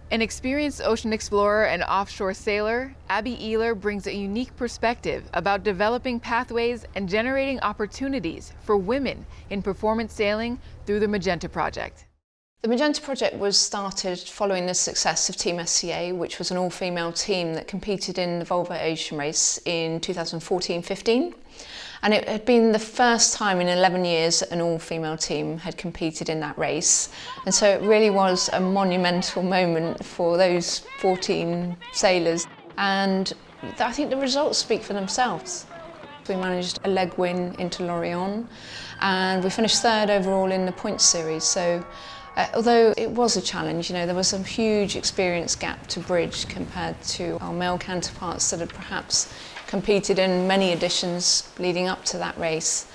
An experienced ocean explorer and offshore sailor, Abby Ehler brings a unique perspective about developing pathways and generating opportunities for women in performance sailing through the Magenta Project. The Magenta Project was started following the success of Team SCA, which was an all-female team that competed in the Volvo Ocean Race in 2014-15. And it had been the first time in 11 years that an all-female team had competed in that race. And so it really was a monumental moment for those 14 sailors. And I think the results speak for themselves. We managed a leg win into Lorient, and we finished third overall in the points series. So although it was a challenge, there was a huge experience gap to bridge compared to our male counterparts that had perhaps competed in many editions leading up to that race.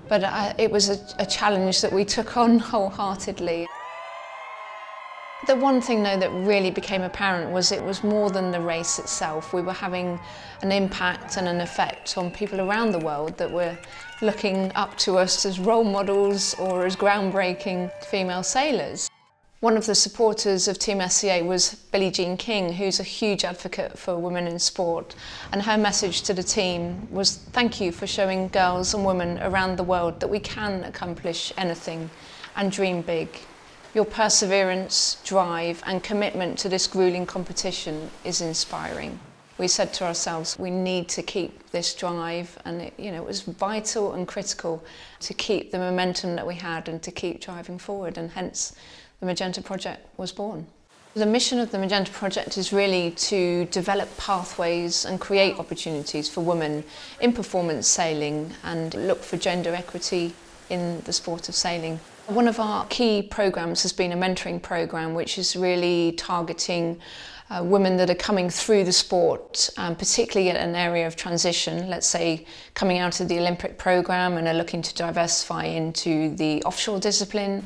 But it was a challenge that we took on wholeheartedly. The one thing though that really became apparent was it was more than the race itself. We were having an impact and an effect on people around the world that were looking up to us as role models or as groundbreaking female sailors. One of the supporters of Team SCA was Billie Jean King, who's a huge advocate for women in sport. And her message to the team was, thank you for showing girls and women around the world that we can accomplish anything and dream big. Your perseverance, drive and commitment to this grueling competition is inspiring. We said to ourselves, we need to keep this drive, and it was vital and critical to keep the momentum that we had and to keep driving forward, and hence the Magenta Project was born. The mission of the Magenta Project is really to develop pathways and create opportunities for women in performance sailing and look for gender equity in the sport of sailing. One of our key programs has been a mentoring program which is really targeting women that are coming through the sport, particularly at an area of transition, let's say coming out of the Olympic program and are looking to diversify into the offshore discipline.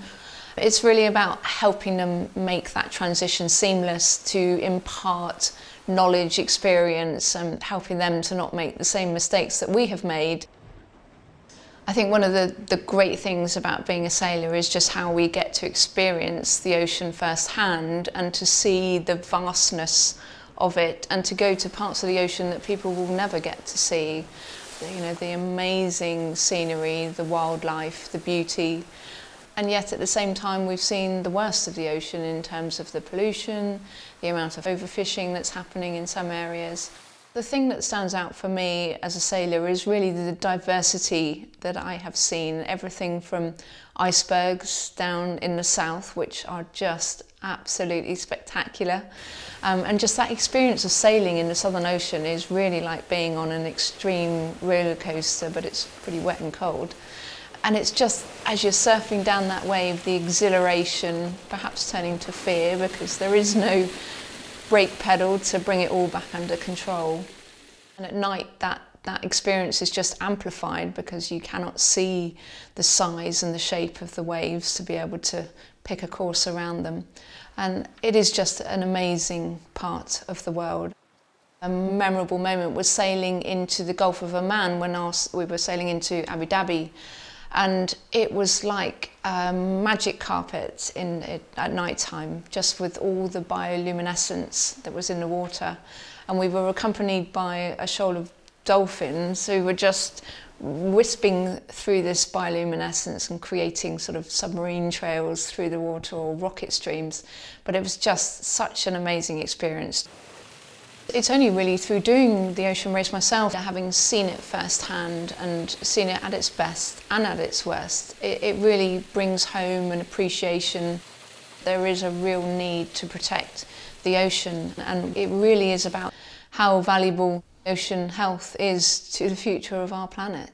It's really about helping them make that transition seamless, to impart knowledge, experience, and helping them to not make the same mistakes that we have made. I think one of the great things about being a sailor is just how we get to experience the ocean firsthand and to see the vastness of it, and to go to parts of the ocean that people will never get to see. The amazing scenery, the wildlife, the beauty. And yet at the same time we've seen the worst of the ocean in terms of the pollution, the amount of overfishing that's happening in some areas. The thing that stands out for me as a sailor is really the diversity that I have seen. Everything from icebergs down in the south, which are just absolutely spectacular. And just that experience of sailing in the Southern Ocean is really like being on an extreme roller coaster, but it's pretty wet and cold. And it's just, as you're surfing down that wave, the exhilaration, perhaps turning to fear because there is no brake pedal to bring it all back under control. And at night that experience is just amplified because you cannot see the size and the shape of the waves to be able to pick a course around them. And it is just an amazing part of the world. A memorable moment was sailing into the Gulf of Oman when we were sailing into Abu Dhabi. And it was like a magic carpet at night time, just with all the bioluminescence that was in the water. And we were accompanied by a shoal of dolphins who were just wisping through this bioluminescence and creating sort of submarine trails through the water or rocket streams. But it was just such an amazing experience. It's only really through doing the ocean race myself, having seen it firsthand and seen it at its best and at its worst, it really brings home an appreciation. There is a real need to protect the ocean, and it really is about how valuable ocean health is to the future of our planet.